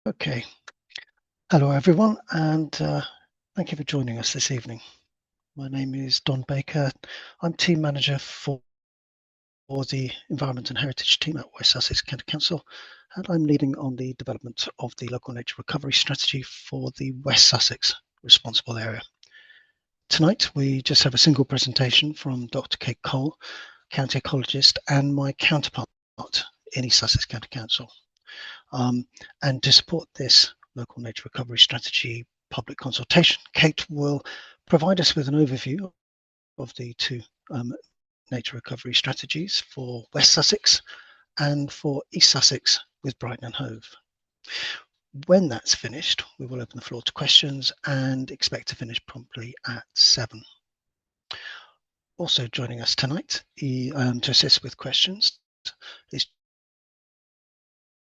Okay. Hello, everyone, and thank you for joining us this evening. My name is Don Baker. I'm Team Manager for the Environment and Heritage team at West Sussex County Council, and I'm leading on the development of the local nature recovery strategy for the West Sussex responsible area. Tonight, we just have a single presentation from Dr. Kate Cole, County Ecologist, and my counterpart in East Sussex County Council. And to support this local nature recovery strategy public consultation, Kate will provide us with an overview of the two nature recovery strategies for West Sussex and for East Sussex with Brighton and Hove. When that's finished, we will open the floor to questions and expect to finish promptly at 7. Also joining us tonight to assist with questions is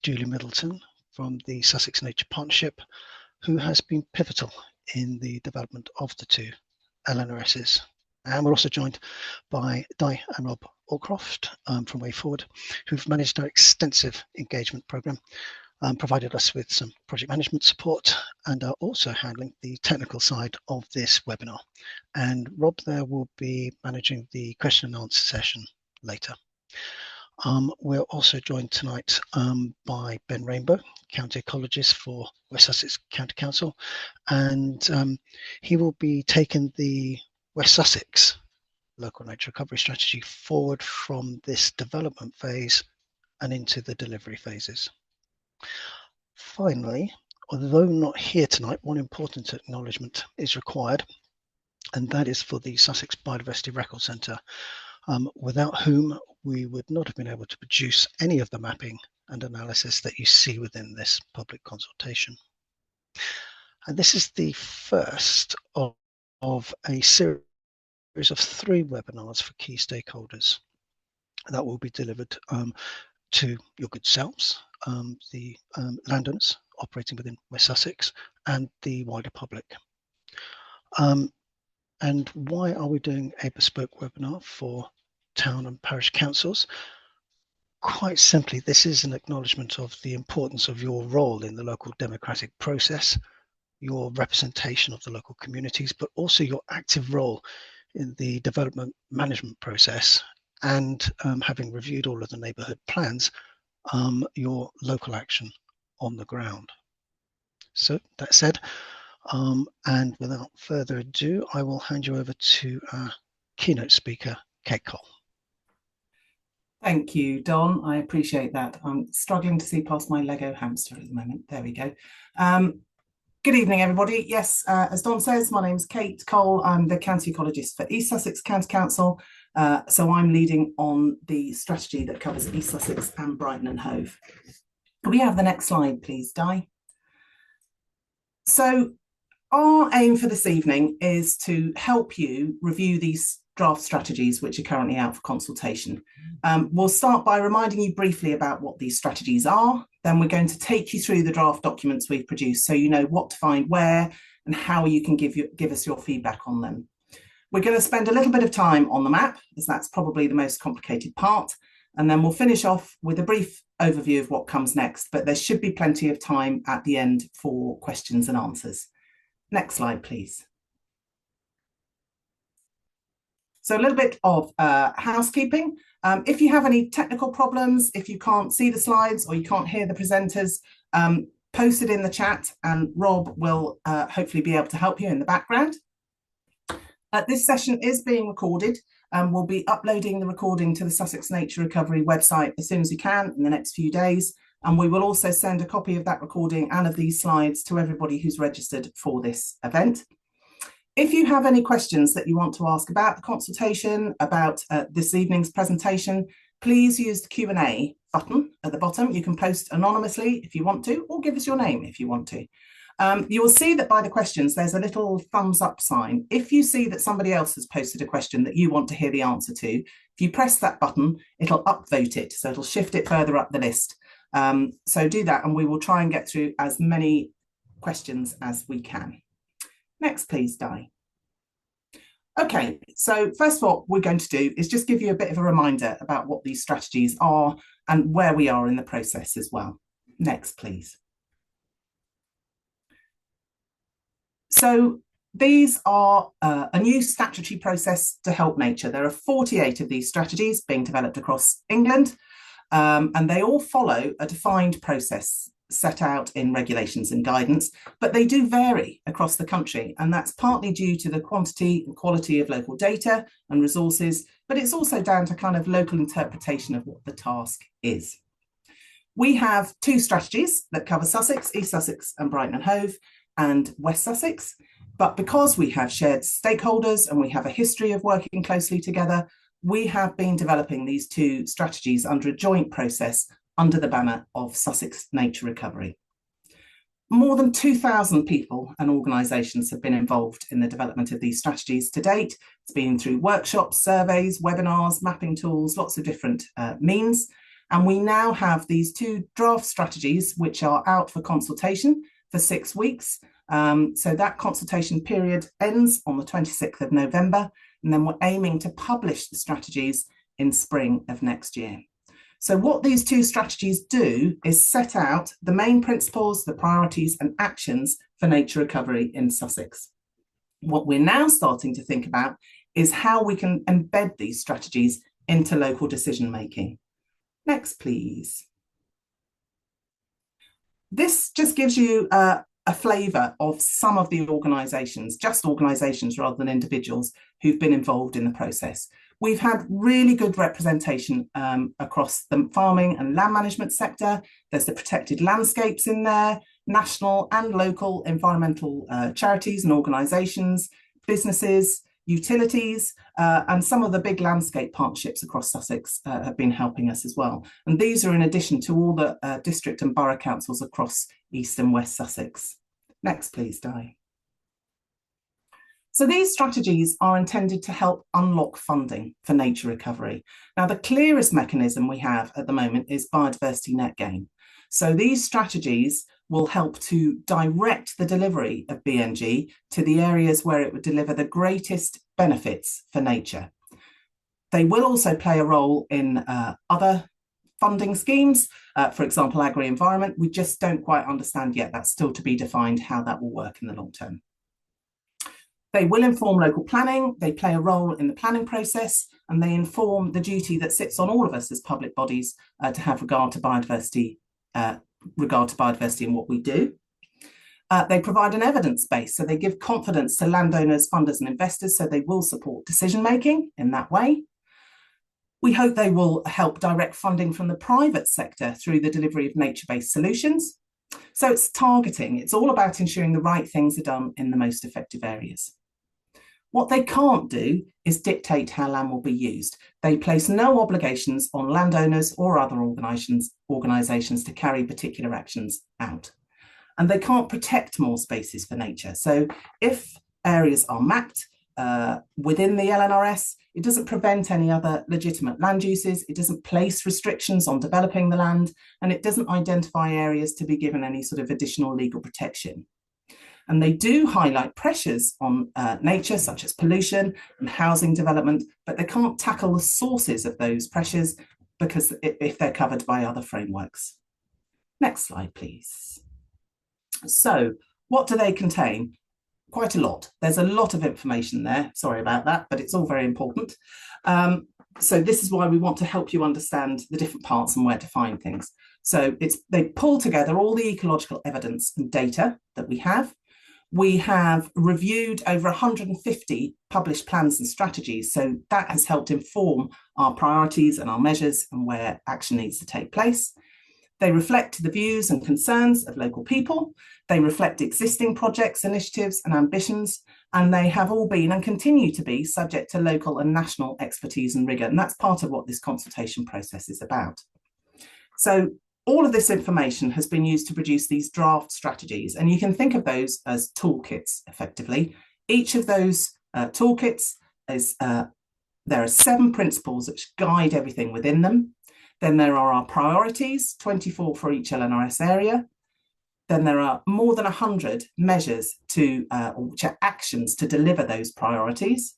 Julie Middleton from the Sussex Nature Partnership, who has been pivotal in the development of the two LNRSs. And we're also joined by Di and Rob Allcroft from Way Forward, who've managed our extensive engagement programme, provided us with some project management support, and are also handling the technical side of this webinar. And Rob there will be managing the question and answer session later. We're also joined tonight by Ben Rainbow, County Ecologist for West Sussex County Council, and he will be taking the West Sussex local nature recovery strategy forward from this development phase and into the delivery phases. Finally, although not here tonight, one important acknowledgement is required, and that is for the Sussex Biodiversity Record Centre, without whom we would not have been able to produce any of the mapping and analysis that you see within this public consultation. And this is the first of a series of 3 webinars for key stakeholders that will be delivered to your good selves, the landowners operating within West Sussex, and the wider public. And why are we doing a bespoke webinar for town and parish councils? Quite simply, this is an acknowledgement of the importance of your role in the local democratic process, your representation of the local communities, but also your active role in the development management process, and having reviewed all of the neighbourhood plans, your local action on the ground. So that said, and without further ado, I will hand you over to our keynote speaker, Kate Cole. Thank you, Don. I appreciate that. I'm struggling to see past my Lego hamster at the moment. There we go. Good evening, everybody. Yes, as Don says, my name's Kate Cole. I'm the County Ecologist for East Sussex County Council. So I'm leading on the strategy that covers East Sussex and Brighton and Hove. Can we have the next slide, please, Di? So our aim for this evening is to help you review these draft strategies which are currently out for consultation. We'll start by reminding you briefly about what these strategies are. Then we're going to take you through the draft documents we've produced so you know what to find where and how you can give us your feedback on them. We're going to spend a little bit of time on the map, as that's probably the most complicated part, and then we'll finish off with a brief overview of what comes next, but there should be plenty of time at the end for questions and answers. Next slide, please. So a little bit of housekeeping. If you have any technical problems, if you can't see the slides or you can't hear the presenters, post it in the chat and Rob will hopefully be able to help you in the background. This session is being recorded and we'll be uploading the recording to the Sussex Nature Recovery website as soon as we can in the next few days. And we will also send a copy of that recording and of these slides to everybody who's registered for this event. If you have any questions that you want to ask about the consultation, about this evening's presentation, please use the Q&A button at the bottom. You can post anonymously if you want to, or give us your name if you want to. You will see that by the questions, there's a little thumbs up sign. If you see that somebody else has posted a question that you want to hear the answer to, if you press that button, it'll upvote it. So it'll shift it further up the list. So do that and we will try and get through as many questions as we can. Next, please, Di. Okay, so first of all, what we're going to do is just give you a bit of a reminder about what these strategies are and where we are in the process as well. Next, please. So these are a new statutory process to help nature. There are 48 of these strategies being developed across England, and they all follow a defined process set out in regulations and guidance, but they do vary across the country. And that's partly due to the quantity and quality of local data and resources, but it's also down to kind of local interpretation of what the task is. We have 2 strategies that cover Sussex, East Sussex and Brighton and Hove, and West Sussex. But because we have shared stakeholders and we have a history of working closely together, we have been developing these 2 strategies under a joint process under the banner of Sussex Nature Recovery. More than 2,000 people and organisations have been involved in the development of these strategies to date. It's been through workshops, surveys, webinars, mapping tools, lots of different means. And we now have these 2 draft strategies which are out for consultation for 6 weeks. So that consultation period ends on the 26th of November, and then we're aiming to publish the strategies in spring of next year. So what these 2 strategies do is set out the main principles, the priorities and actions for nature recovery in Sussex. What we're now starting to think about is how we can embed these strategies into local decision making. Next, please. This just gives you a flavour of some of the organisations, just organisations rather than individuals, who've been involved in the process. We've had really good representation across the farming and land management sector. There's the protected landscapes in there, national and local environmental charities and organisations, businesses, utilities, and some of the big landscape partnerships across Sussex have been helping us as well. And these are in addition to all the district and borough councils across East and West Sussex. Next, please, Di. So these strategies are intended to help unlock funding for nature recovery. Now, the clearest mechanism we have at the moment is biodiversity net gain. So these strategies will help to direct the delivery of BNG to the areas where it would deliver the greatest benefits for nature. They will also play a role in other funding schemes, for example, agri-environment. We just don't quite understand yet. That's still to be defined how that will work in the long term. They will inform local planning, they play a role in the planning process, and they inform the duty that sits on all of us as public bodies to have regard to biodiversity in what we do. They provide an evidence base, so they give confidence to landowners, funders and investors, so they will support decision making in that way. We hope they will help direct funding from the private sector through the delivery of nature-based solutions. So it's targeting, it's all about ensuring the right things are done in the most effective areas. What they can't do is dictate how land will be used. They place no obligations on landowners or other organisations to carry particular actions out. And they can't protect more spaces for nature. So if areas are mapped within the LNRS, it doesn't prevent any other legitimate land uses, it doesn't place restrictions on developing the land, and it doesn't identify areas to be given any sort of additional legal protection. And they do highlight pressures on nature, such as pollution and housing development, but they can't tackle the sources of those pressures because if they're covered by other frameworks. Next slide, please. So what do they contain? Quite a lot. There's a lot of information there. Sorry about that, but it's all very important. So this is why we want to help you understand the different parts and where to find things. So they pull together all the ecological evidence and data that we have. We have reviewed over 150 published plans and strategies. So that has helped inform our priorities and our measures and where action needs to take place. They reflect the views and concerns of local people. They reflect existing projects, initiatives and ambitions, and they have all been and continue to be subject to local and national expertise and rigour. And that's part of what this consultation process is about. So all of this information has been used to produce these draft strategies, and you can think of those as toolkits effectively. Each of those toolkits is, there are 7 principles which guide everything within them. Then there are our priorities, 24 for each LNRS area. Then there are more than 100 measures which are actions to deliver those priorities.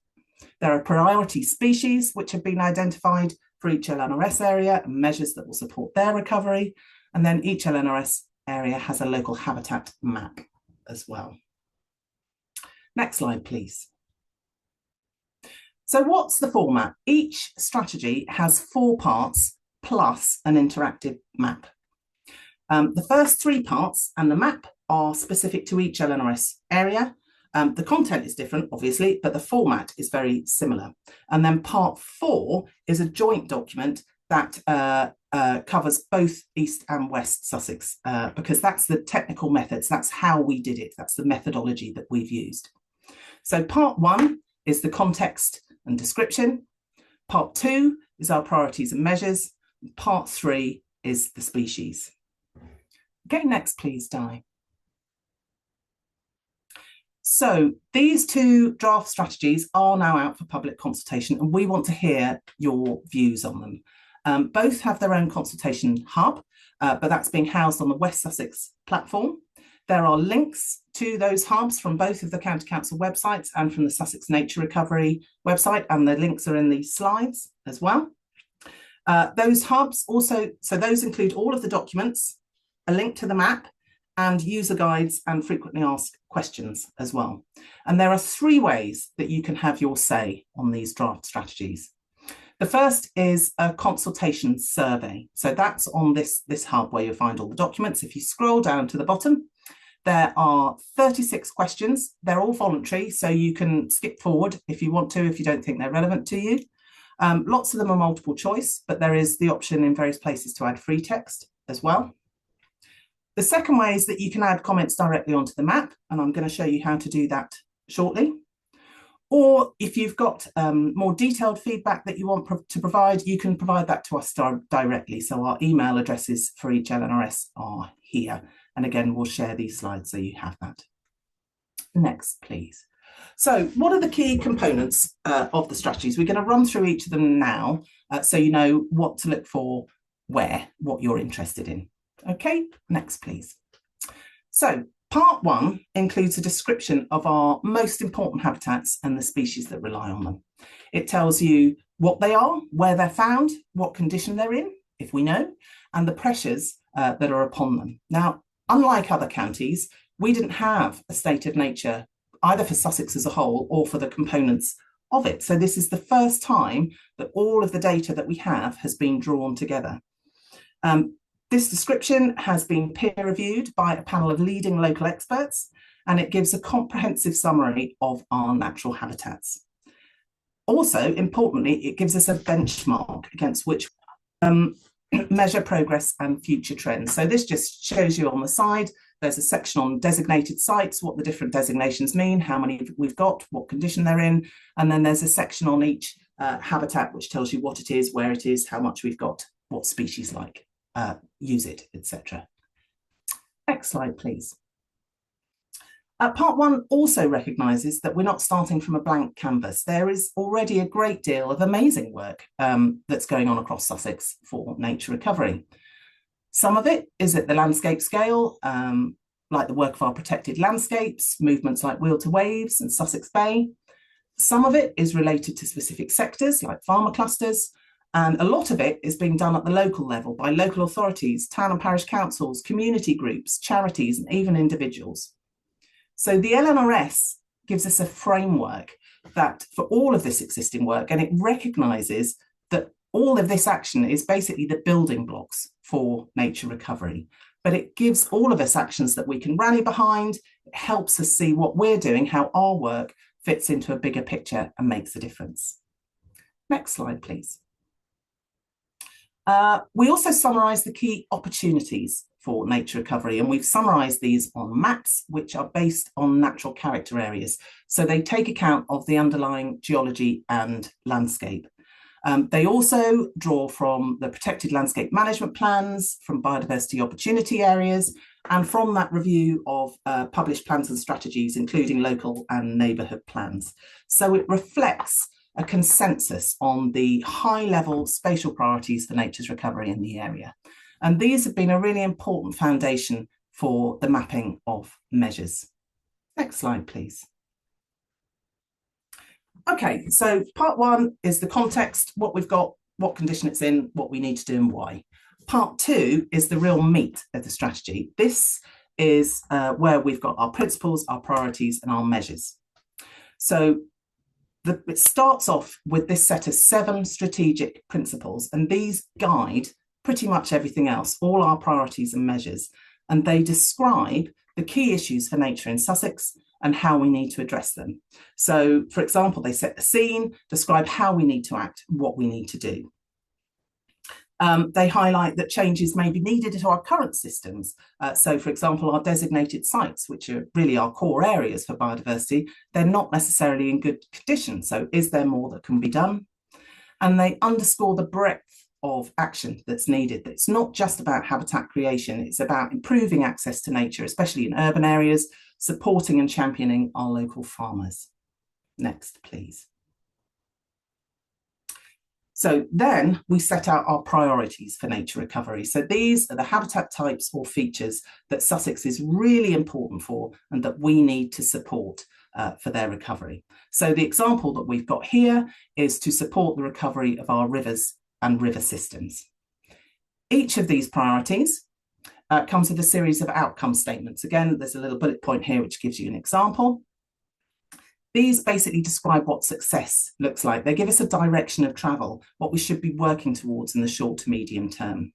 There are priority species which have been identified for each LNRS area and measures that will support their recovery. And then each LNRS area has a local habitat map as well. Next slide, please. So what's the format? Each strategy has 4 parts plus an interactive map. The first 3 parts and the map are specific to each LNRS area. The content is different, obviously, but the format is very similar. And then part 4 is a joint document that covers both East and West Sussex, because that's the technical methods, that's how we did it, that's the methodology that we've used. So part 1 is the context and description. Part 2 is our priorities and measures. Part 3 is the species. Go next, please, Di. So these 2 draft strategies are now out for public consultation, and we want to hear your views on them. Both have their own consultation hub, but that's being housed on the West Sussex platform. There are links to those hubs from both of the County Council websites and from the Sussex Nature Recovery website, and the links are in these slides as well. Those hubs also, so those include all of the documents, a link to the map, and user guides and frequently asked questions as well. And there are 3 ways that you can have your say on these draft strategies. The first is a consultation survey. So that's on this hub where you'll find all the documents. If you scroll down to the bottom, there are 36 questions. They're all voluntary, so you can skip forward if you want to, if you don't think they're relevant to you. Lots of them are multiple choice, but there is the option in various places to add free text as well. The second way is that you can add comments directly onto the map, and I'm going to show you how to do that shortly. Or if you've got more detailed feedback that you want to provide, you can provide that to us directly. So our email addresses for each LNRS are here. And again, we'll share these slides so you have that. Next, please. So what are the key components of the strategies? We're going to run through each of them now, so you know what to look for, where, what you're interested in. Okay, next, please. So part 1 includes a description of our most important habitats and the species that rely on them. It tells you what they are, where they're found, what condition they're in, if we know, and the pressures that are upon them. Now, unlike other counties, we didn't have a state of nature either for Sussex as a whole or for the components of it. So this is the first time that all of the data that we have has been drawn together. This description has been peer-reviewed by a panel of leading local experts, and it gives a comprehensive summary of our natural habitats. Also, importantly, it gives us a benchmark against which measure progress and future trends. So this just shows you on the side, there's a section on designated sites, what the different designations mean, how many we've got, what condition they're in, and then there's a section on each habitat which tells you what it is, where it is, how much we've got, what species like use it, etc. Next slide, please. Part 1 also recognises that we're not starting from a blank canvas. There is already a great deal of amazing work that's going on across Sussex for nature recovery. Some of it is at the landscape scale, like the work of our protected landscapes, movements like Wheel to Waves and Sussex Bay. Some of it is related to specific sectors like farmer clusters, and a lot of it is being done at the local level by local authorities, town and parish councils, community groups, charities, and even individuals. So the LNRS gives us a framework that for all of this existing work, and it recognises that all of this action is basically the building blocks for nature recovery. But it gives all of us actions that we can rally behind. It helps us see what we're doing, how our work fits into a bigger picture and makes a difference. Next slide, please. We also summarise the key opportunities for nature recovery, and we've summarised these on maps which are based on natural character areas. So they take account of the underlying geology and landscape. They also draw from the protected landscape management plans, from biodiversity opportunity areas, and from that review of published plans and strategies, including local and neighbourhood plans. So it reflects a consensus on the high-level spatial priorities for nature's recovery in the area. And these have been a really important foundation for the mapping of measures. Next slide, please. Okay, so part 1 is the context, what we've got, what condition it's in, what we need to do and why. Part 2 is the real meat of the strategy. This is where we've got our principles, our priorities and our measures. So it starts off with this set of 7 strategic principles, and these guide pretty much everything else, all our priorities and measures, and they describe the key issues for nature in Sussex and how we need to address them. So, for example, they set the scene, describe how we need to act, what we need to do. They highlight that changes may be needed to our current systems. So, for example, our designated sites, which are really our core areas for biodiversity, they're not necessarily in good condition. So is there more that can be done? And they underscore the breadth of action that's needed. It's not just about habitat creation, it's about improving access to nature, especially in urban areas, supporting and championing our local farmers. Next, please. So then we set out our priorities for nature recovery. So these are the habitat types or features that Sussex is really important for and that we need to support for their recovery. So the example that we've got here is to support the recovery of our rivers and river systems. Each of these priorities comes with a series of outcome statements. Again, there's a little bullet point here which gives you an example. These basically describe what success looks like. They give us a direction of travel, what we should be working towards in the short to medium term.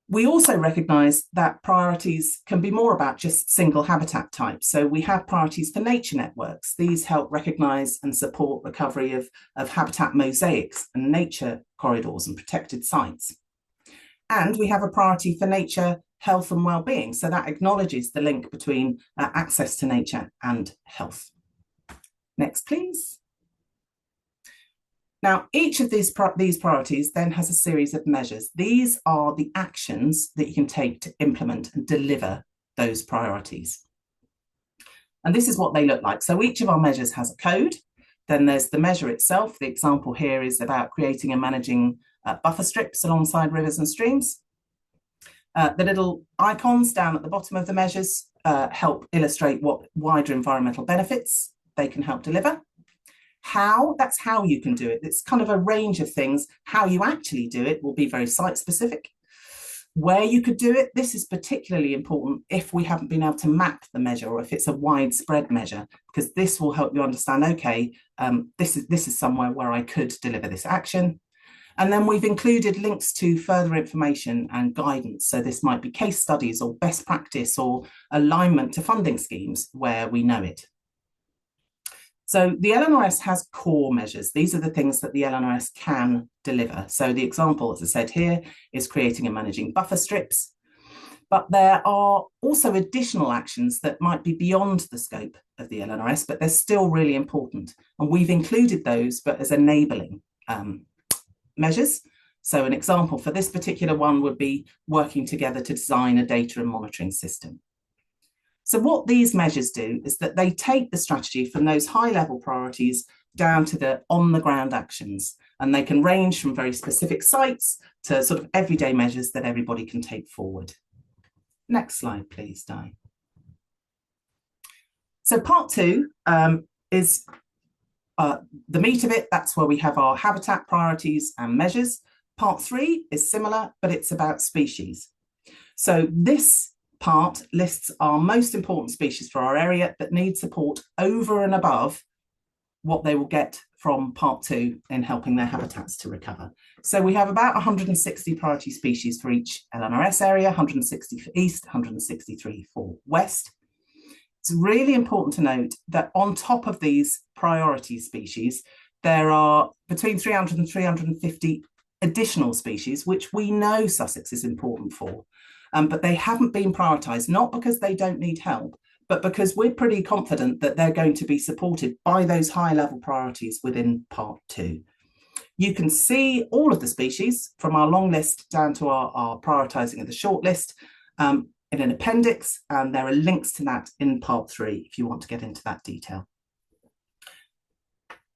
We also recognise that priorities can be more about just single habitat types. So we have priorities for nature networks. These help recognise and support recovery of habitat mosaics and nature corridors and protected sites. And we have a priority for nature, health and well-being. So that acknowledges the link between access to nature and health. Next, please. Now, each of these priorities then has a series of measures. These are the actions that you can take to implement and deliver those priorities. And this is what they look like. So each of our measures has a code. Then there's the measure itself. The example here is about creating and managing buffer strips alongside rivers and streams. The little icons down at the bottom of the measures help illustrate what wider environmental benefits they can help deliver. How, that's how you can do it. It's kind of a range of things. How you actually do it will be very site specific. Where you could do it, this is particularly important if we haven't been able to map the measure or if it's a widespread measure, because this will help you understand, okay, this is somewhere where I could deliver this action. And then we've included links to further information and guidance. So this might be case studies or best practice or alignment to funding schemes where we know it. So the LNRS has core measures. These are the things that the LNRS can deliver. So the example, as I said here, is creating and managing buffer strips. But there are also additional actions that might be beyond the scope of the LNRS, but they're still really important. And we've included those, but as enabling measures. So an example for this particular one would be working together to design a data and monitoring system. So what these measures do is that they take the strategy from those high-level priorities down to the on-the-ground actions, and they can range from very specific sites to sort of everyday measures that everybody can take forward. Next slide, please, Di. So part 2 is the meat of it. That's where we have our habitat priorities and measures. Part 3 is similar, but it's about species. So this part lists our most important species for our area that need support over and above what they will get from part 2 in helping their habitats to recover. So we have about 160 priority species for each LNRS area, 160 for East, 163 for West. It's really important to note that on top of these priority species, there are between 300 and 350 additional species, which we know Sussex is important for. But they haven't been prioritised, not because they don't need help, but because we're pretty confident that they're going to be supported by those high-level priorities within part 2. You can see all of the species from our long list down to our prioritising of the short list in an appendix, and there are links to that in part 3 if you want to get into that detail.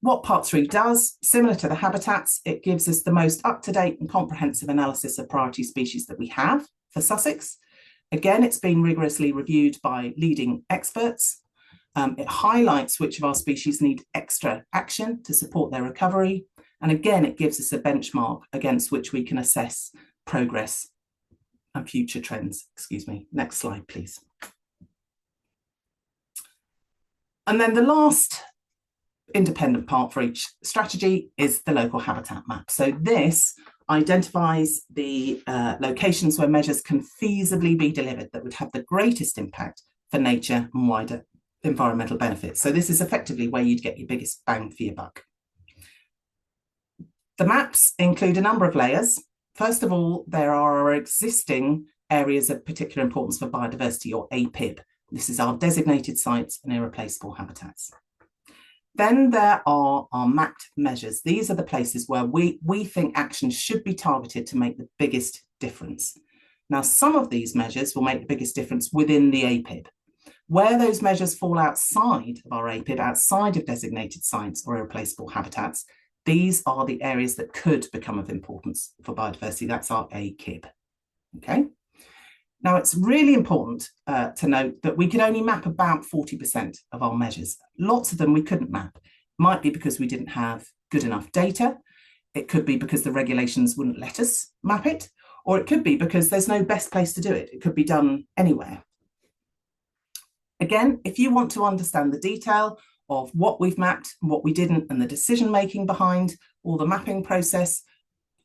What part 3 does, similar to the habitats, it gives us the most up-to-date and comprehensive analysis of priority species that we have for Sussex. Again, it's been rigorously reviewed by leading experts. It highlights which of our species need extra action to support their recovery. And again, it gives us a benchmark against which we can assess progress and future trends. Excuse me. Next slide, please. And then the last independent part for each strategy is the local habitat map. So this identifies the locations where measures can feasibly be delivered that would have the greatest impact for nature and wider environmental benefits. So this is effectively where you'd get your biggest bang for your buck. The maps include a number of layers. First of all, there are our existing areas of particular importance for biodiversity, or APIB. This is our designated sites and irreplaceable habitats. Then there are our mapped measures. These are the places where we think action should be targeted to make the biggest difference. Now, some of these measures will make the biggest difference within the APIB. Where those measures fall outside of our APIB, outside of designated sites or irreplaceable habitats, these are the areas that could become of importance for biodiversity. That's our AKIB. Okay. Now, it's really important to note that we could only map about 40% of our measures. Lots of them we couldn't map. Might be because we didn't have good enough data. It could be because the regulations wouldn't let us map it, or it could be because there's no best place to do it. It could be done anywhere. Again, if you want to understand the detail of what we've mapped, what we didn't, and the decision-making behind all the mapping process,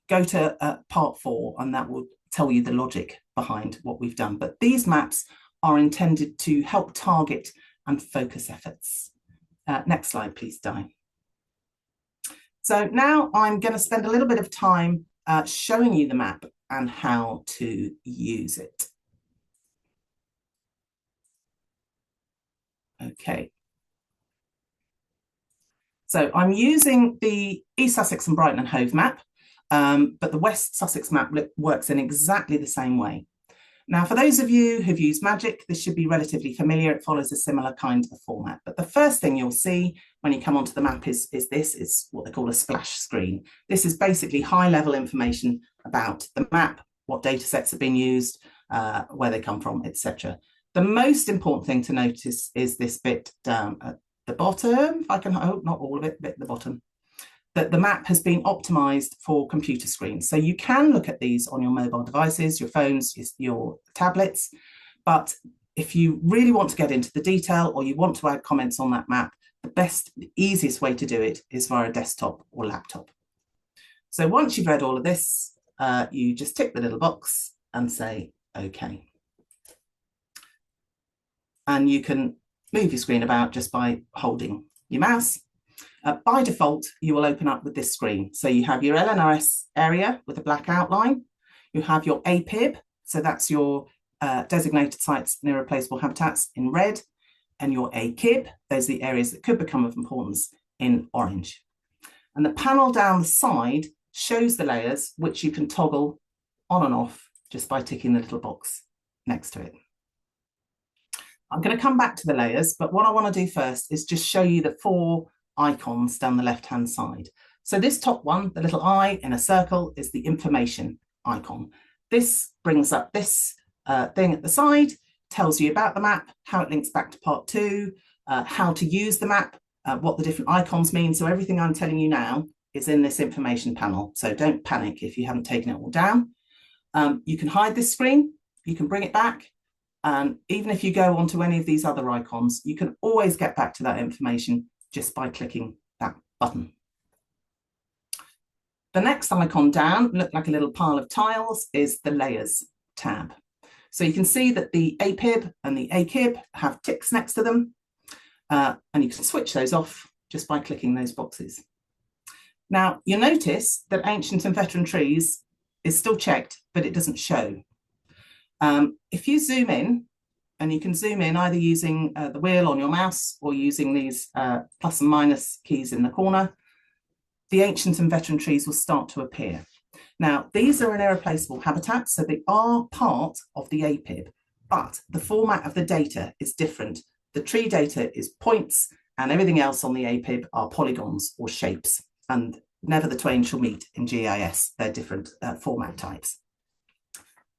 go to part 4, and that will tell you the logic behind what we've done. But these maps are intended to help target and focus efforts. Next slide, please, Di. So now I'm going to spend a little bit of time showing you the map and how to use it. Okay. So I'm using the East Sussex and Brighton Hove map, but the West Sussex map works in exactly the same way. Now, for those of you who've used Magic, this should be relatively familiar. It follows a similar kind of format. But the first thing you'll see when you come onto the map is what they call a splash screen. This is basically high-level information about the map, what data sets have been used, where they come from, etc. The most important thing to notice is this bit down at the bottom, if I can hope, not all of it, but at the bottom, that the map has been optimized for computer screens. So you can look at these on your mobile devices, your phones, your tablets, but if you really want to get into the detail or you want to add comments on that map, the easiest way to do it is via a desktop or laptop. So once you've read all of this, you just tick the little box and say, okay. And you can move your screen about just by holding your mouse. By default, you will open up with this screen. So you have your LNRS area with a black outline. You have your APIB, so that's your designated sites and irreplaceable habitats in red, and your AKIB, those are the areas that could become of importance in orange. And the panel down the side shows the layers, which you can toggle on and off just by ticking the little box next to it. I'm going to come back to the layers, but what I want to do first is just show you the 4 icons down the left-hand side. So this top one, the little eye in a circle, is the information icon. This brings up this thing at the side, tells you about the map, how it links back to part 2, how to use the map, what the different icons mean. So everything I'm telling you now is in this information panel. So don't panic if you haven't taken it all down. You can hide this screen, you can bring it back. And even if you go onto any of these other icons, you can always get back to that information just by clicking that button. The next icon down, look like a little pile of tiles, is the Layers tab. So you can see that the APIB and the AKIB have ticks next to them, and you can switch those off just by clicking those boxes. Now, you'll notice that Ancient and Veteran Trees is still checked, but it doesn't show. If you zoom in, and you can zoom in either using the wheel on your mouse or using these plus and minus keys in the corner, the ancient and veteran trees will start to appear. Now, these are an irreplaceable habitat, so they are part of the APIB, but the format of the data is different. The tree data is points, and everything else on the APIB are polygons or shapes, and never the twain shall meet in GIS. They're different format types.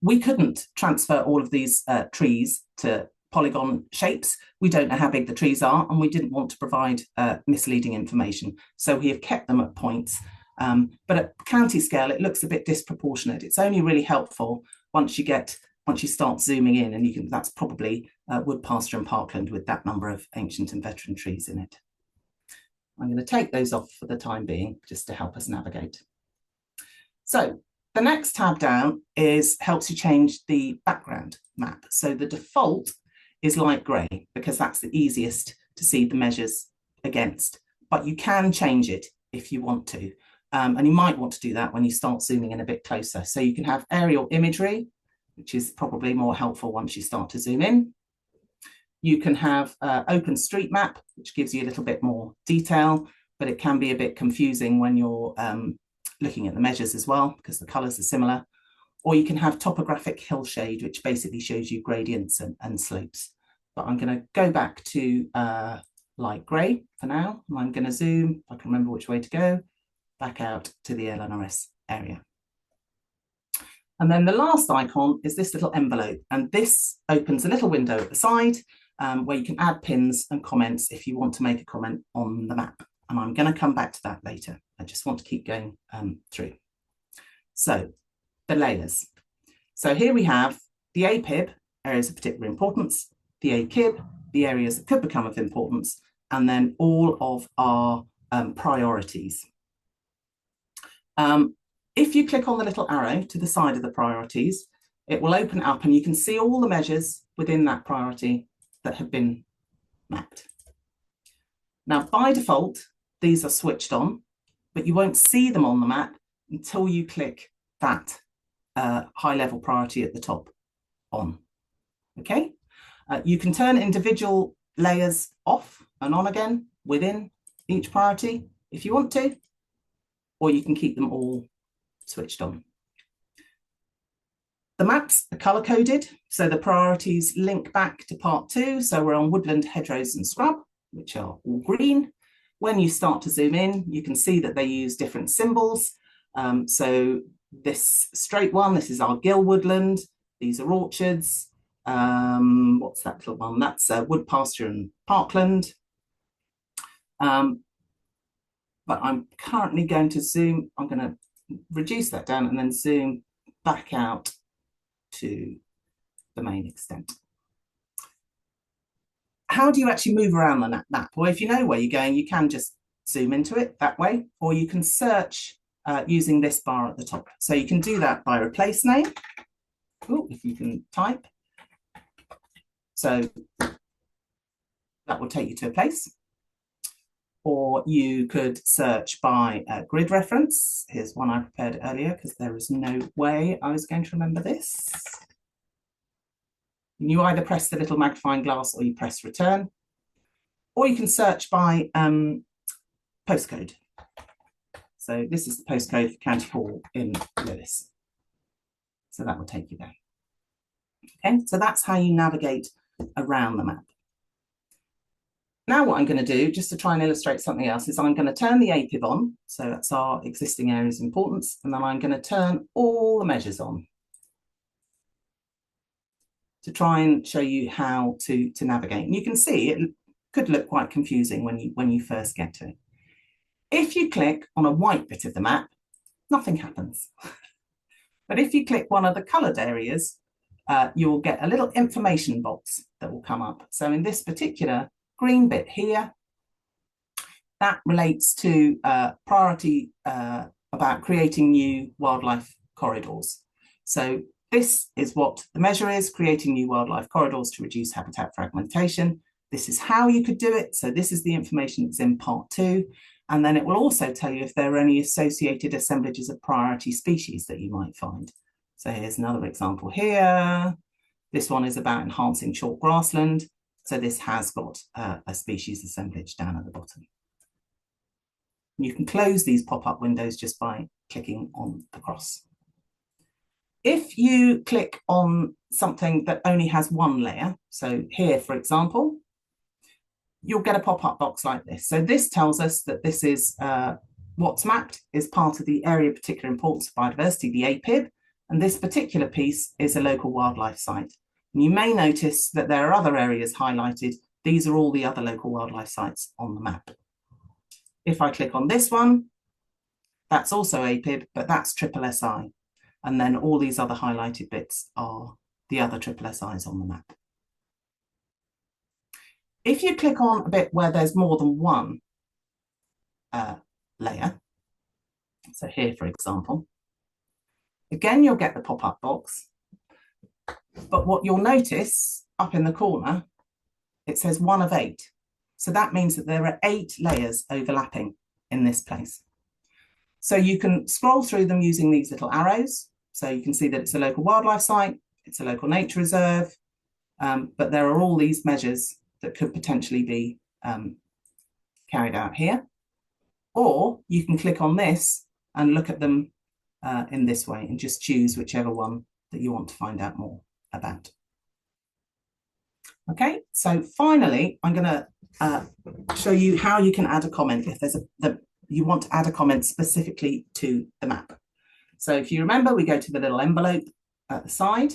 We couldn't transfer all of these trees to polygon shapes. We don't know how big the trees are, and we didn't want to provide misleading information. So we have kept them at points. But at county scale, it looks a bit disproportionate. It's only really helpful once you start zooming in, and that's probably wood pasture and parkland with that number of ancient and veteran trees in it. I'm going to take those off for the time being, just to help us navigate. So the next tab down helps you change the background map. So the default is light grey because that's the easiest to see the measures against, but you can change it if you want to. And you might want to do that when you start zooming in a bit closer. So you can have aerial imagery, which is probably more helpful once you start to zoom in. You can have open street map, which gives you a little bit more detail, but it can be a bit confusing when you're looking at the measures as well, because the colours are similar. Or you can have topographic hill shade, which basically shows you gradients and slopes. But I'm going to go back to light grey for now. And I'm going to zoom, if I can remember which way to go, back out to the LNRS area. And then the last icon is this little envelope. And this opens a little window at the side where you can add pins and comments if you want to make a comment on the map. And I'm going to come back to that later. I just want to keep going through. So the layers. So here we have the APIB, areas of particular importance, the AKIB, the areas that could become of importance, and then all of our priorities. If you click on the little arrow to the side of the priorities, it will open up and you can see all the measures within that priority that have been mapped. Now, by default, these are switched on, but you won't see them on the map until you click that high-level priority at the top on. Okay? You can turn individual layers off and on again within each priority if you want to, or you can keep them all switched on. The maps are colour-coded, so the priorities link back to part 2. So we're on woodland, hedgerows and scrub, which are all green. When you start to zoom in, you can see that they use different symbols. So this straight one, this is our gill woodland. These are orchards. What's that little one? That's wood pasture and parkland. But I'm currently going to zoom. I'm going to reduce that down and then zoom back out to the main extent. How do you actually move around the map? Well, if you know where you're going, you can just zoom into it that way, or you can search using this bar at the top. So you can do that by replace name. Ooh, if you can type. So that will take you to a place. Or you could search by grid reference. Here's one I prepared earlier because there is no way I was going to remember this. And you either press the little magnifying glass or you press return. Or you can search by postcode. So this is the postcode for County Hall in Lewis. So that will take you there. Okay, so that's how you navigate around the map. Now what I'm going to do, just to try and illustrate something else, is I'm going to turn the APIB on. So that's our existing areas of importance. And then I'm going to turn all the measures on to try and show you how to navigate. And you can see it could look quite confusing when you first get to it. If you click on a white bit of the map, nothing happens. But if you click one of the coloured areas, you will get a little information box that will come up. So in this particular green bit here, that relates to priority about creating new wildlife corridors. So this is what the measure is, creating new wildlife corridors to reduce habitat fragmentation. This is how you could do it. So this is the information that's in part 2. And then it will also tell you if there are any associated assemblages of priority species that you might find. So here's another example here. This one is about enhancing short grassland. So this has got a species assemblage down at the bottom. You can close these pop-up windows just by clicking on the cross. If you click on something that only has one layer, so here, for example, you'll get a pop-up box like this. So this tells us that this is what's mapped is part of the area of particular importance of biodiversity, the APIB, and this particular piece is a local wildlife site. And you may notice that there are other areas highlighted. These are all the other local wildlife sites on the map. If I click on this one, that's also APIB, but that's SSSI. And then all these other highlighted bits are the other SSSIs on the map. If you click on a bit where there's more than one layer, so here, for example, again, you'll get the pop-up box. But what you'll notice up in the corner, it says 1 of 8. So that means that there are 8 layers overlapping in this place. So you can scroll through them using these little arrows. So you can see that it's a local wildlife site, it's a local nature reserve, but there are all these measures that could potentially be carried out here. Or you can click on this and look at them in this way and just choose whichever one that you want to find out more about. Okay, so finally, I'm going to show you how you can add a comment if there's you want to add a comment specifically to the map. So if you remember, we go to the little envelope at the side,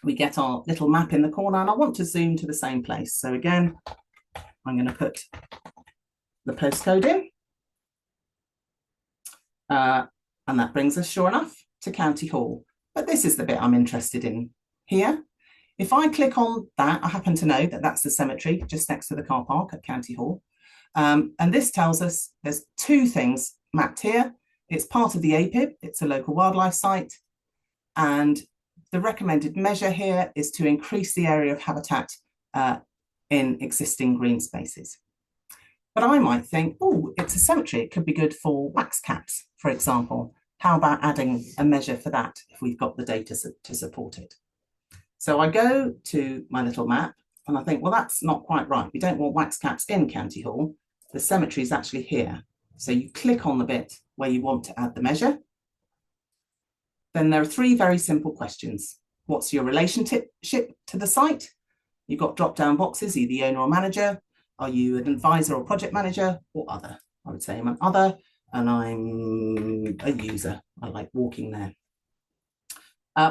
we get our little map in the corner, and I want to zoom to the same place. So again, I'm going to put the postcode in. And that brings us, sure enough, to County Hall. But this is the bit I'm interested in here. If I click on that, I happen to know that that's the cemetery just next to the car park at County Hall. And this tells us there's 2 things mapped here. It's part of the APIB, it's a local wildlife site. And the recommended measure here is to increase the area of habitat in existing green spaces. But I might think, oh, it's a cemetery. It could be good for wax caps, for example. How about adding a measure for that if we've got the data to support it? So I go to my little map and I think, well, that's not quite right. We don't want wax caps in County Hall. The cemetery is actually here. So you click on the bit where you want to add the measure. Then there are 3 very simple questions. What's your relationship to the site? You've got drop-down boxes, either the owner or manager. Are you an advisor or project manager, or other? I would say I'm an other, and I'm a user. I like walking there.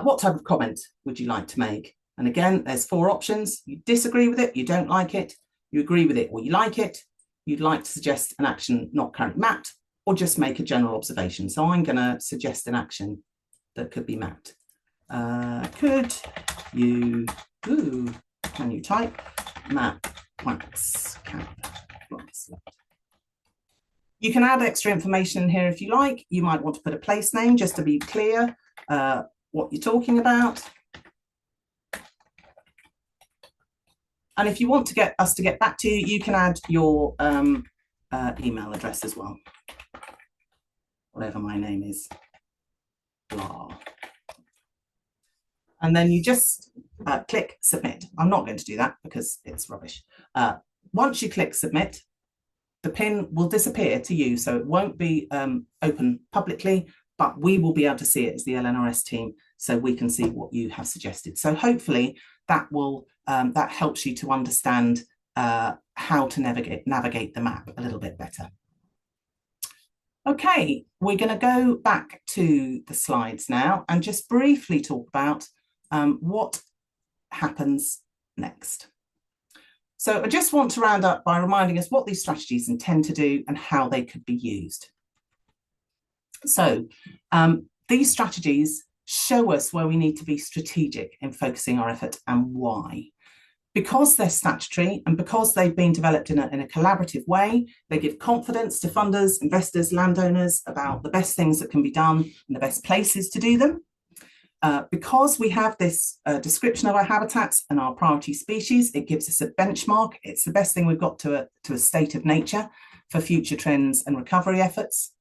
What type of comment would you like to make? And again, there's 4 options. You disagree with it, you don't like it, you agree with it or you like it, you'd like to suggest an action not currently mapped, or just make a general observation. So I'm going to suggest an action that could be mapped. Could you, can you type map wax cap? You can add extra information in here if you like. You might want to put a place name just to be clear what you're talking about. And if you want to get us to get back to you, you can add your email address as well. Whatever my name is. Blah. And then you just click submit. I'm not going to do that because it's rubbish. Once you click submit, the pin will disappear to you. So it won't be open publicly, but we will be able to see it as the LNRS team, so we can see what you have suggested. So hopefully that will that helps you to understand how to navigate the map a little bit better. Okay, we're going to go back to the slides now and just briefly talk about what happens next. So I just want to round up by reminding us what these strategies intend to do and how they could be used. So these strategies show us where we need to be strategic in focusing our effort and why. Because they're statutory and because they've been developed in a collaborative way, they give confidence to funders, investors, landowners about the best things that can be done and the best places to do them. Because we have this description of our habitats and our priority species, it gives us a benchmark. It's the best thing we've got to a state of nature for future trends and recovery efforts.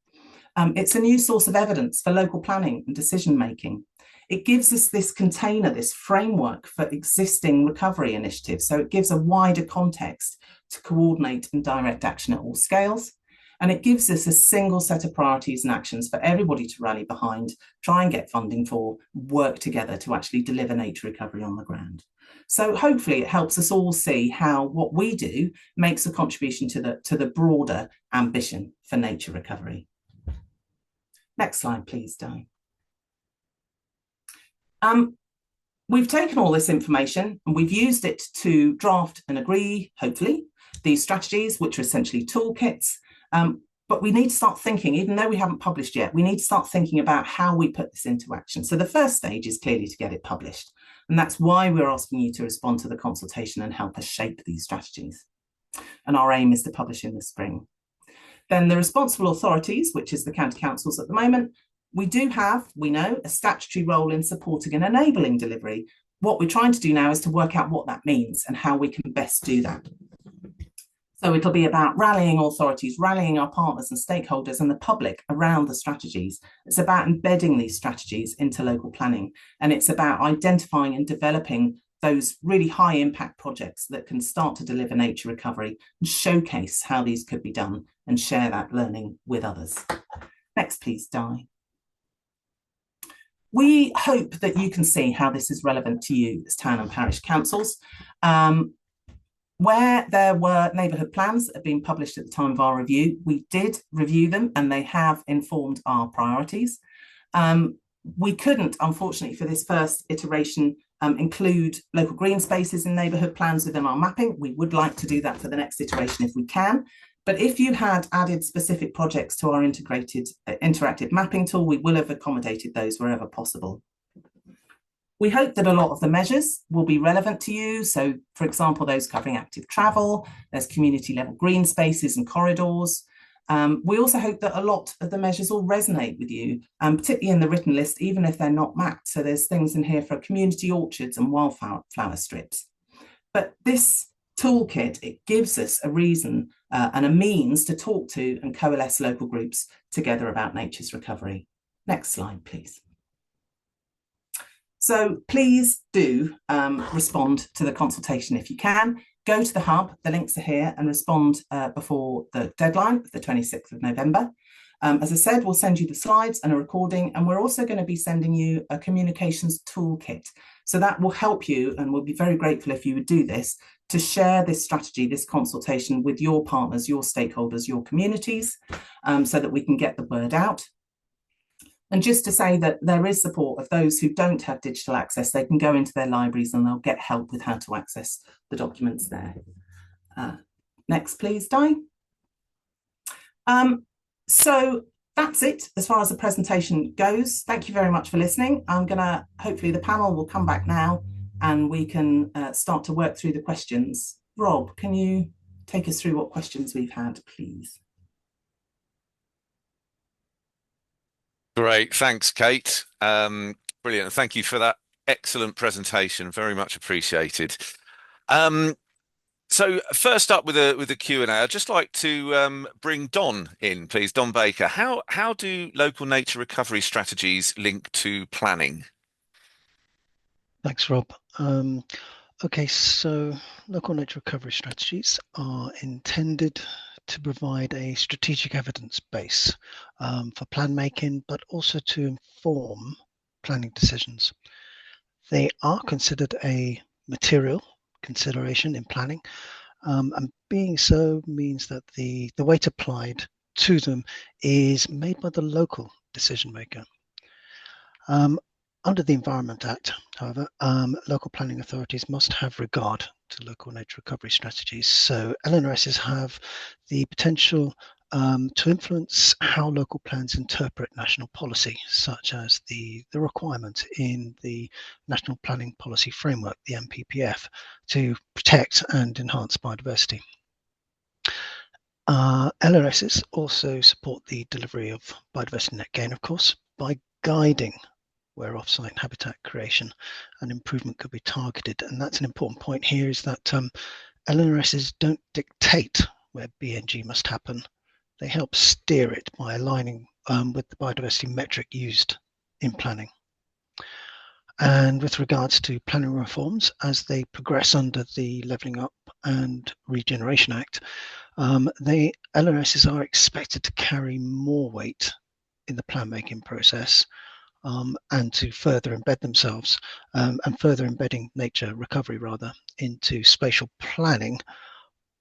It's a new source of evidence for local planning and decision making. It gives us this container, this framework for existing recovery initiatives. So it gives a wider context to coordinate and direct action at all scales. And it gives us a single set of priorities and actions for everybody to rally behind, try and get funding for, work together to actually deliver nature recovery on the ground. So hopefully it helps us all see how what we do makes a contribution to the broader ambition for nature recovery. Next slide, please, Di. We've taken all this information and we've used it to draft and agree, hopefully, these strategies, which are essentially toolkits. But we need to start thinking, even though we haven't published yet, we need to start thinking about how we put this into action. So the first stage is clearly to get it published. And that's why we're asking you to respond to the consultation and help us shape these strategies. And our aim is to publish in the spring. Then the responsible authorities, which is the county councils at the moment, we do have, we know, a statutory role in supporting and enabling delivery. What we're trying to do now is to work out what that means and how we can best do that. So it'll be about rallying authorities, rallying our partners and stakeholders and the public around the strategies. It's about embedding these strategies into local planning. And it's about identifying and developing those really high impact projects that can start to deliver nature recovery and showcase how these could be done and share that learning with others. Next, please, Di. We hope that you can see how this is relevant to you as town and parish councils. Where there were neighbourhood plans that have been published at the time of our review, we did review them and they have informed our priorities. We couldn't, unfortunately, for this first iteration, include local green spaces in neighbourhood plans within our mapping. We would like to do that for the next iteration if we can. But if you had added specific projects to our integrated interactive mapping tool, we will have accommodated those wherever possible. We hope that a lot of the measures will be relevant to you. So, for example, those covering active travel, there's community level green spaces and corridors. We also hope that a lot of the measures will resonate with you, particularly in the written list, even if they're not mapped. So there's things in here for community orchards and wildflower strips. But this toolkit, it gives us a reason and a means to talk to and coalesce local groups together about nature's recovery. Next slide, please. So please do respond to the consultation if you can. Go to the hub, the links are here, and respond before the deadline of the 26th of November. As I said, we'll send you the slides and a recording, and we're also going to be sending you a communications toolkit. So that will help you, and we'll be very grateful if you would do this, to share this strategy, this consultation with your partners, your stakeholders, your communities, so that we can get the word out. And just to say that there is support of those who don't have digital access. They can go into their libraries and they'll get help with how to access the documents there. Next, please, Di. So that's it as far as the presentation goes. Thank you very much for listening. Hopefully the panel will come back now and we can start to work through the questions. Rob, can you take us through what questions we've had, please? Great, thanks, Kate. Brilliant. Thank you for that excellent presentation. Very much appreciated. So first up with a Q&A, I'd just like to bring Don in, please. Don Baker. How do local nature recovery strategies link to planning? Thanks, Rob. Okay, so local nature recovery strategies are intended to provide a strategic evidence base for plan making, but also to inform planning decisions. They are considered a material consideration in planning, and being so means that the weight applied to them is made by the local decision maker. Under the Environment Act, however, local planning authorities must have regard to local nature recovery strategies. So LNRSs have the potential to influence how local plans interpret national policy, such as the requirement in the National Planning Policy Framework, the NPPF, to protect and enhance biodiversity. LNRSs also support the delivery of biodiversity net gain, of course, by guiding where off-site habitat creation and improvement could be targeted. And that's an important point here, is that LNRSs don't dictate where BNG must happen. They help steer it by aligning with the biodiversity metric used in planning. And with regards to planning reforms, as they progress under the Levelling Up and Regeneration Act, the LNRSs are expected to carry more weight in the plan making process, and to further embed themselves and further embedding nature recovery rather into spatial planning.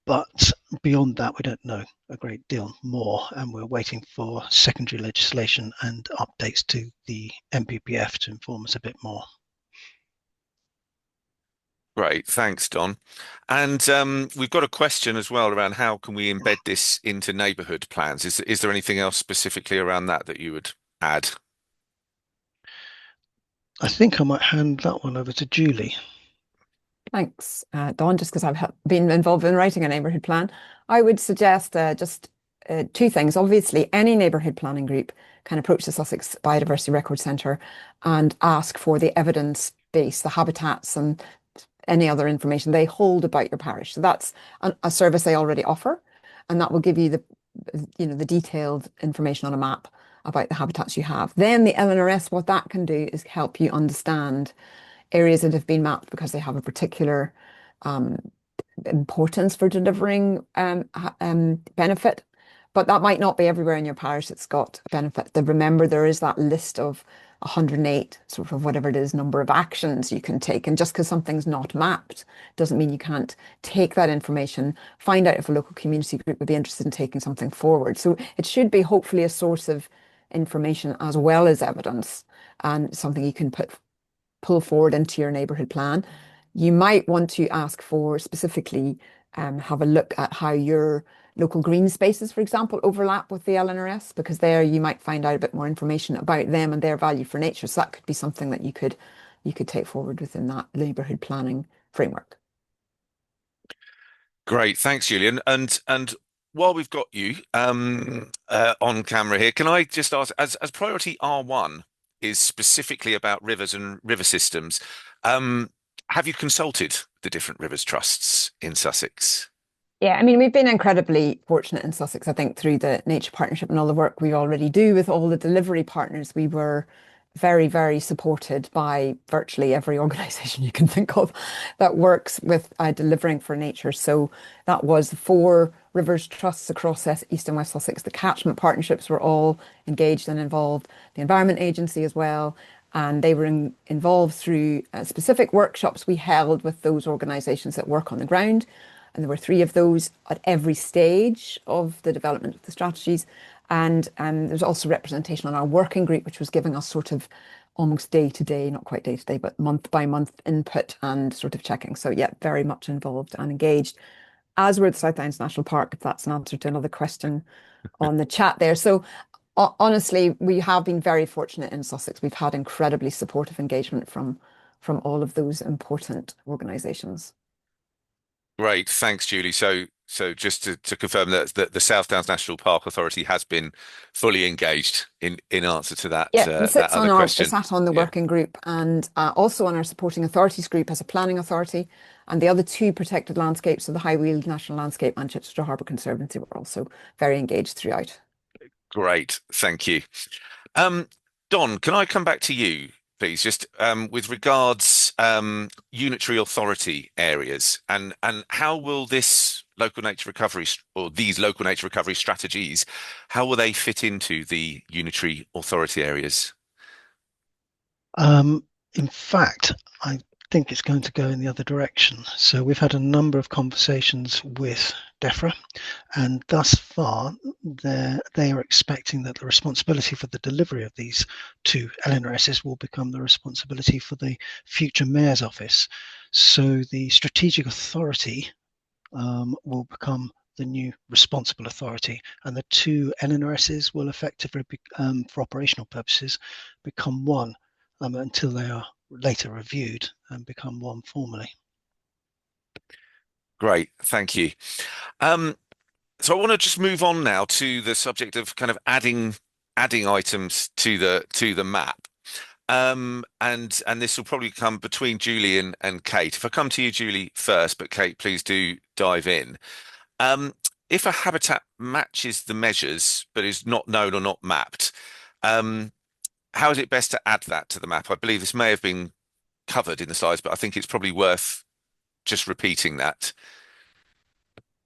But beyond that, we don't know a great deal more, and we're waiting for secondary legislation and updates to the NPPF to inform us a bit more. Great, thanks, Don. And we've got a question as well around how can we embed this into neighbourhood plans? Is there anything else specifically around that you would add? I think I might hand that one over to Julie. Thanks, Dawn. Just because I've been involved in writing a neighbourhood plan, I would suggest just two things. Obviously, any neighbourhood planning group can approach the Sussex Biodiversity Record Centre and ask for the evidence base, the habitats and any other information they hold about your parish. So that's a service they already offer, and that will give you the detailed information on a map about the habitats you have. Then the LNRS, what that can do is help you understand areas that have been mapped because they have a particular importance for delivering benefit. But that might not be everywhere in your parish it's got a benefit. Remember, there is that list of 108, sort of whatever it is, number of actions you can take. And just because something's not mapped doesn't mean you can't take that information, find out if a local community group would be interested in taking something forward. So it should be hopefully a source of information as well as evidence, and something you can pull forward into your neighbourhood plan. You might want to ask for specifically have a look at how your local green spaces, for example, overlap with the LNRS, because there you might find out a bit more information about them and their value for nature. So that could be something that you could take forward within that neighbourhood planning framework. Great, thanks, Julian. And while we've got you on camera here, can I just ask, as priority R1 is specifically about rivers and river systems, have you consulted the different rivers trusts in Sussex? Yeah, I mean, we've been incredibly fortunate in Sussex, I think, through the Nature Partnership and all the work we already do with all the delivery partners. We were very, very supported by virtually every organisation you can think of that works with delivering for nature. So that was the 4 rivers trusts across East and West Sussex. The catchment partnerships were all engaged and involved. The Environment Agency as well. And they were involved through specific workshops we held with those organisations that work on the ground. And there were 3 of those at every stage of the development of the strategies. And there's also representation on our working group, which was giving us sort of almost day to day, not quite day to day, but month by month input and sort of checking. So yeah, very much involved and engaged, as were the South Downs National Park, if that's an answer to another question on the chat there. So honestly, we have been very fortunate in Sussex. We've had incredibly supportive engagement from all of those important organisations. Great, thanks, Julie. So just to confirm that the South Downs National Park Authority has been fully engaged in answer to that, yeah, it that other question. It sat on the working group and also on our supporting authorities group as a planning authority, and the other 2 protected landscapes, so the High Weald National Landscape and Chichester Harbour Conservancy, were also very engaged throughout. Great, thank you. Don, can I come back to you, please, just with regards unitary authority areas, and how will this local nature recovery or these local nature recovery strategies, how will they fit into the unitary authority areas? In fact, I think it's going to go in the other direction. So we've had a number of conversations with DEFRA, and thus far they are expecting that the responsibility for the delivery of these 2 LNRSs will become the responsibility for the future Mayor's office. So the strategic authority will become the new responsible authority, and the 2 LNRSs will effectively, for operational purposes, become one until they are later reviewed and become one formally. Great, thank you. So I want to just move on now to the subject of kind of adding items to the map. And this will probably come between Julie and Kate. If I come to you, Julie, first, but Kate, please do dive in. If a habitat matches the measures but is not known or not mapped, how is it best to add that to the map? I believe this may have been covered in the slides, but I think it's probably worth just repeating that.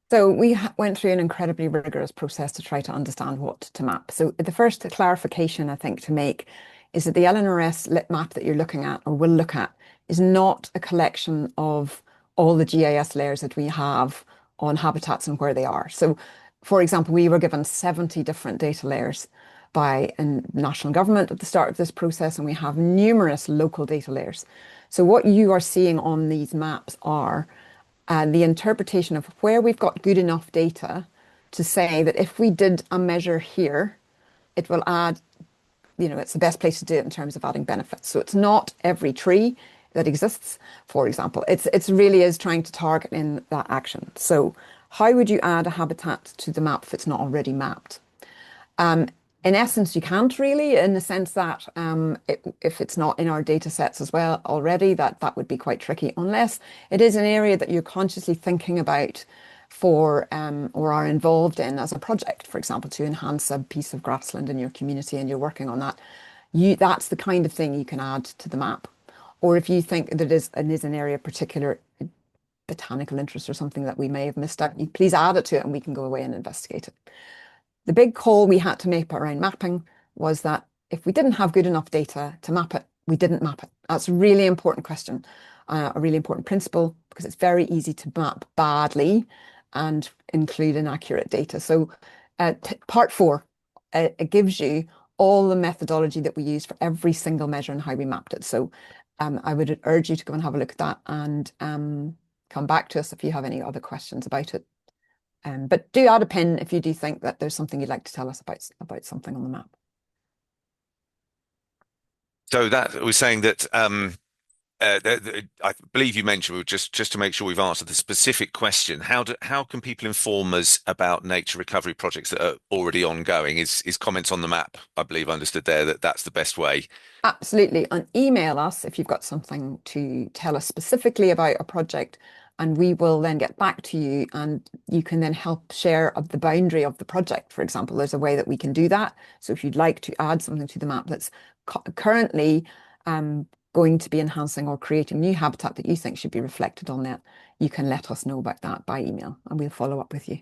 So we went through an incredibly rigorous process to try to understand what to map. So the first clarification I think to make is that the LNRS lit map that you're looking at or will look at is not a collection of all the GIS layers that we have on habitats and where they are. So for example, we were given 70 different data layers by a national government at the start of this process, and we have numerous local data layers. So what you are seeing on these maps are the interpretation of where we've got good enough data to say that if we did a measure here, it will add it's the best place to do it in terms of adding benefits. So it's not every tree that exists, for example. It's really is trying to target in that action. So how would you add a habitat to the map if it's not already mapped? In essence, you can't really, in the sense that if it's not in our data sets as well already, that would be quite tricky, unless it is an area that you're consciously thinking about for or are involved in as a project, for example, to enhance a piece of grassland in your community and you're working on that. That's the kind of thing you can add to the map. Or if you think that it is an area of particular botanical interest or something that we may have missed out, you please add it to it and we can go away and investigate it. The big call we had to make around mapping was that if we didn't have good enough data to map it, we didn't map it. That's a really important question, a really important principle, because it's very easy to map badly and include inaccurate data. So part 4, it gives you all the methodology that we use for every single measure and how we mapped it. So I would urge you to go and have a look at that and come back to us if you have any other questions about it. But do add a pin if you do think that there's something you'd like to tell us about something on the map. So that was saying that I believe you mentioned, just to make sure we've answered the specific question, how can people inform us about nature recovery projects that are already ongoing? Is comments on the map, I believe I understood there, that's the best way. Absolutely. And email us if you've got something to tell us specifically about a project, and we will then get back to you and you can then help share the boundary of the project. For example, there's a way that we can do that. So if you'd like to add something to the map that's currently going to be enhancing or creating new habitat that you think should be reflected on that, you can let us know about that by email and we'll follow up with you.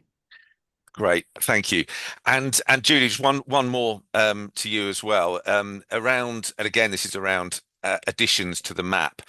Great, thank you. And Julie, just one more to you as well. And again, this is around additions to the map.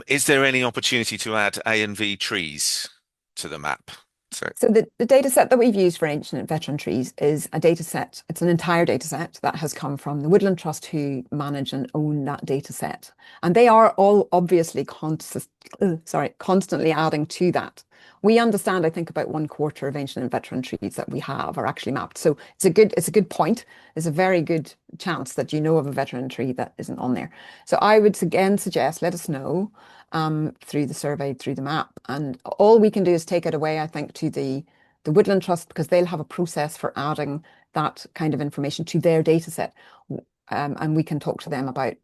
Is there any opportunity to add A and V trees to the map? So the data set that we've used for ancient and veteran trees is a data set. It's an entire data set that has come from the Woodland Trust, who manage and own that data set. And they are all obviously constantly adding to that. We understand, I think, about 1/4 of ancient and veteran trees that we have are actually mapped. So it's a good point. There's a very good chance that you know of a veteran tree that isn't on there. So I would again suggest, let us know through the survey, through the map. And all we can do is take it away, I think, to the Woodland Trust, because they'll have a process for adding that kind of information to their data set. And we can talk to them about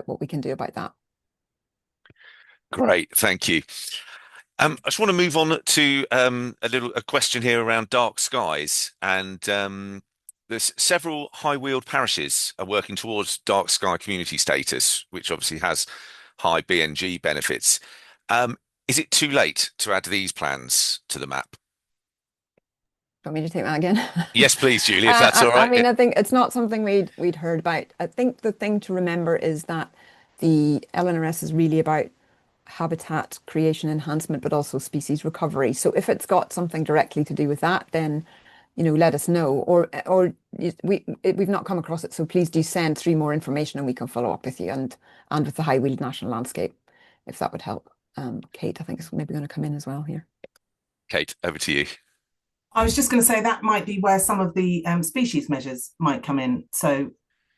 what we can do about that. Great, thank you. I just want to move on to a question here around dark skies, and there's several high-wheeled parishes are working towards dark sky community status, which obviously has high BNG benefits. Is it too late to add these plans to the map? Want me to take that again? Yes, please, Julie, if that's all right. I mean, I think it's not something we'd heard about. I think the thing to remember is that the LNRS is really about habitat creation enhancement, but also species recovery. So if it's got something directly to do with that, then let us know. Or we've not come across it, so please do send through more information, and we can follow up with you and with the high-wheeled national landscape, if that would help. Kate, I think, is maybe going to come in as well here. Kate, over to you. I was just going to say that might be where some of the species measures might come in. So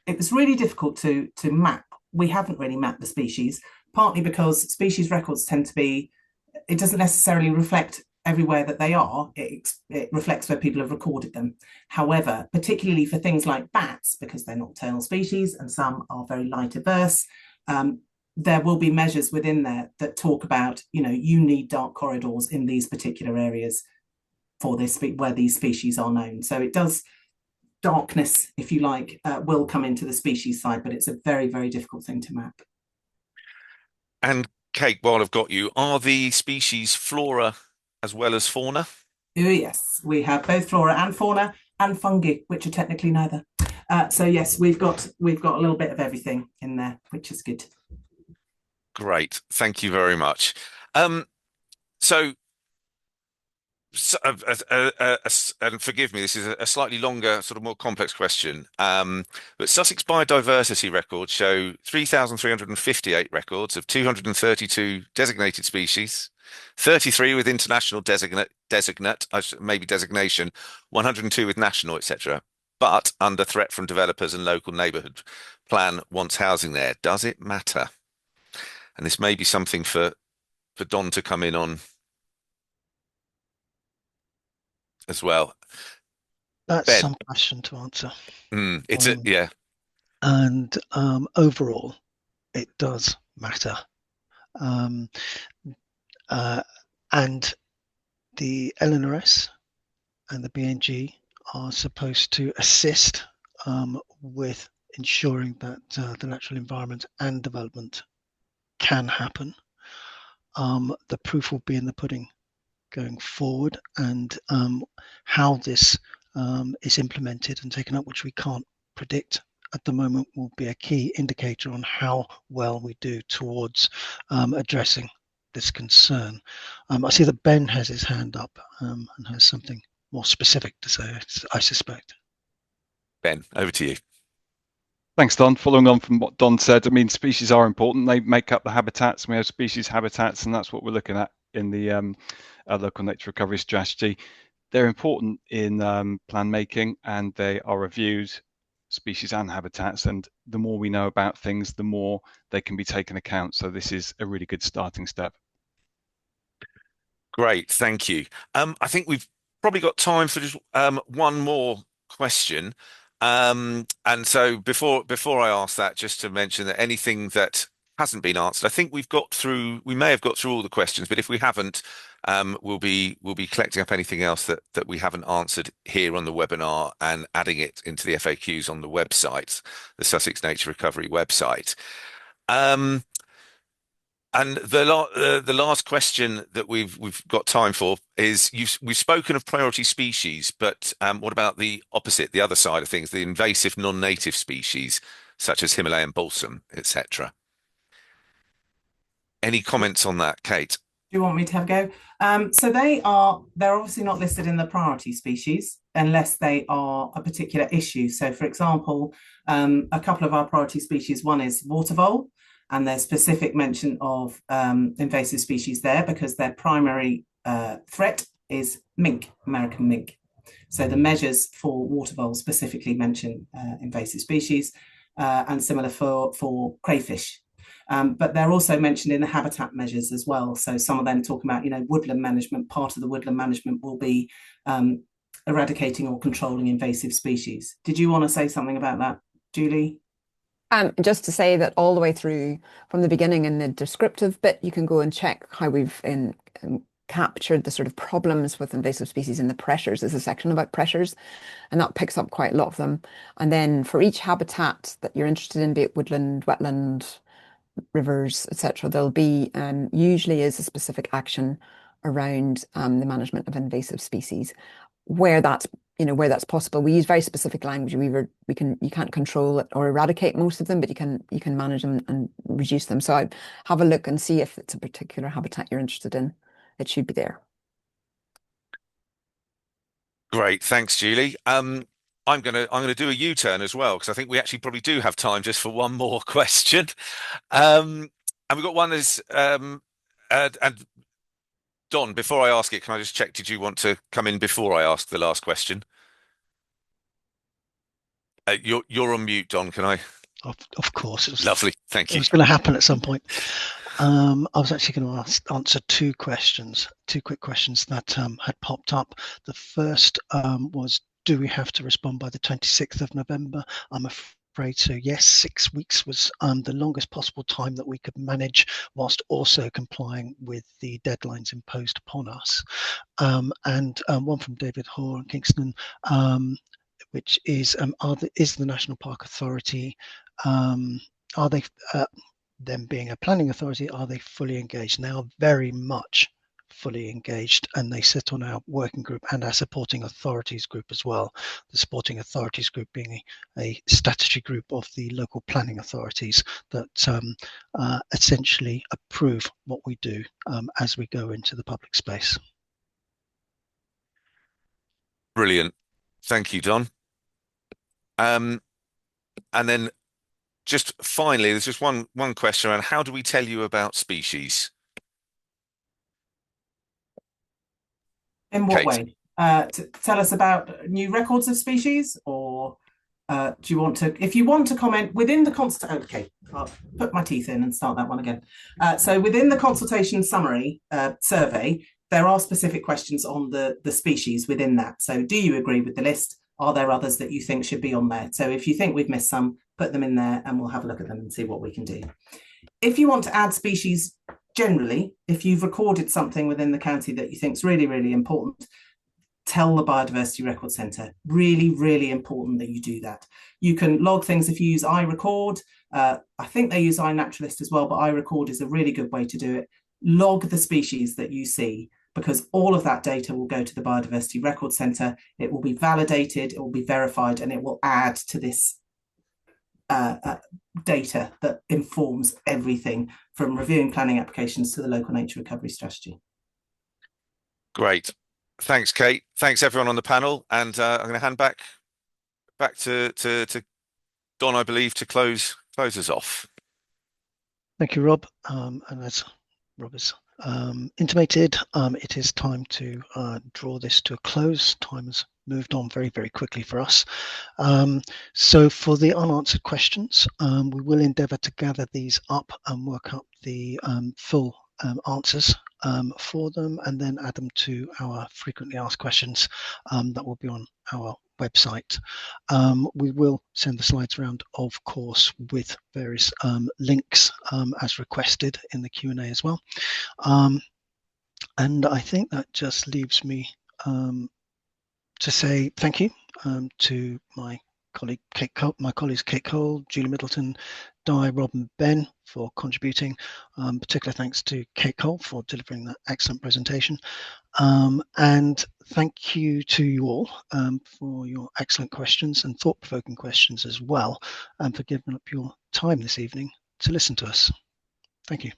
it was really difficult to map. We haven't really mapped the species, partly because species records tend to be, it doesn't necessarily reflect everywhere that they are. It reflects where people have recorded them. However, particularly for things like bats, because they're nocturnal species and some are very light averse, there will be measures within there that talk about, you need dark corridors in these particular areas for this, where these species are known. So it does, darkness, if you like, will come into the species side, but it's a very, very difficult thing to map. And Kate, while I've got you, are the species flora as well as fauna? Oh, yes, we have both flora and fauna and fungi, which are technically neither. So yes, we've got a little bit of everything in there, which is good. Great, thank you very much. And forgive me, this is a slightly longer, sort of more complex question. But Sussex biodiversity records show 3,358 records of 232 designated species, 33 with international designation, 102 with national, etc. but under threat from developers and local neighbourhood plan wants housing there. Does it matter? And this may be something for Don to come in on as well. That's Ben. some question to answer. Yeah. And overall, it does matter. And the LNRS and the BNG are supposed to assist with ensuring that the natural environment and development can happen. The proof will be in the pudding going forward, and how this is implemented and taken up, which we can't predict at the moment, will be a key indicator on how well we do towards addressing this concern. I see that Ben has his hand up and has something more specific to say, I suspect. Ben, over to you. Thanks, Don. Following on from what Don said, I mean, species are important. They make up the habitats. We have species habitats, and that's what we're looking at in the local nature recovery strategy. They're important in plan making, and they are reviewed, species and habitats. And the more we know about things, the more they can be taken account. So this is a really good starting step. Great, thank you. I think we've probably got time for just one more question. And so before I ask that, just to mention that anything that hasn't been answered, I think we may have got through all the questions, but if we haven't, we'll be collecting up anything else that we haven't answered here on the webinar and adding it into the FAQs on the website, the Sussex Nature Recovery website. And the last question that we've got time for is we've spoken of priority species, but what about the opposite, the other side of things, the invasive non-native species such as Himalayan balsam, etc.? Any comments on that, Kate? Do you want me to have a go? So they're obviously not listed in the priority species unless they are a particular issue. So, for example, a couple of our priority species, one is water vole, and there's specific mention of invasive species there because their primary threat is mink, American mink. So the measures for water vole specifically mention invasive species, and similar for crayfish. But they're also mentioned in the habitat measures as well. So some of them talk about, woodland management. Part of the woodland management will be eradicating or controlling invasive species. Did you want to say something about that, Julie? Just to say that all the way through from the beginning in the descriptive bit, you can go and check how we've captured the sort of problems with invasive species in the pressures. There's a section about pressures, and that picks up quite a lot of them. And then for each habitat that you're interested in, be it woodland, wetland, rivers, etc., there'll be usually is a specific action around the management of invasive species. Where that's possible, we use very specific language. You can't control it or eradicate most of them, but you can manage them and reduce them. So have a look and see if it's a particular habitat you're interested in. It should be there. Great, thanks, Julie. I'm gonna do a U-turn as well, because I think we actually probably do have time just for one more question. And we've got one is and Don, before I ask it, can I just check, did you want to come in before I ask the last question? You're on mute, Don, can I? Of course. It was lovely, thank you. It was going to happen at some point. I was actually going to answer two quick questions that had popped up. The first was, do we have to respond by the 26th of November? I'm afraid so, yes. 6 weeks was the longest possible time that we could manage whilst also complying with the deadlines imposed upon us. And one from David Hoare in Kingston, which is, is the National Park Authority, are they, them being a planning authority, are they fully engaged? They are very much fully engaged, and they sit on our working group and our supporting authorities group as well. The supporting authorities group being a statutory group of the local planning authorities that essentially approve what we do as we go into the public space. Brilliant, thank you, Don. And then just finally, there's just one question around how do we tell you about species? In what Kate? way? to tell us about new records of species, or do you want to, if you want to comment within the okay, I'll put my teeth in and start that one again. So within the consultation summary survey, there are specific questions on the species within that. So do you agree with the list? Are there others that you think should be on there? So if you think we've missed some, put them in there and we'll have a look at them and see what we can do. If you want to add species generally, if you've recorded something within the county that you think is really, really important, tell the Biodiversity Record Centre. Really, really important that you do that. You can log things if you use iRecord. I think they use iNaturalist as well, but iRecord is a really good way to do it. Log the species that you see, because all of that data will go to the Biodiversity Record Centre. It will be validated, it will be verified, and it will add to this data that informs everything from reviewing planning applications to the local nature recovery strategy. Great. Thanks, Kate. Thanks everyone on the panel, and I'm going to hand back to Don, I believe, to close us off. Thank you, Rob. And as Rob has intimated, it is time to draw this to a close. Time has moved on very, very quickly for us. So for the unanswered questions, we will endeavour to gather these up and work up the full answers for them, and then add them to our frequently asked questions that will be on our website. We will send the slides around, of course, with various links as requested in the Q&A as well. And I think that just leaves me to say thank you to my colleague Kate Cole, my colleagues Kate Cole, Julie Middleton, Di, Rob and Ben for contributing. Particular thanks to Kate Cole for delivering that excellent presentation. And thank you to you all for your excellent questions and thought-provoking questions as well, and for giving up your time this evening to listen to us. Thank you.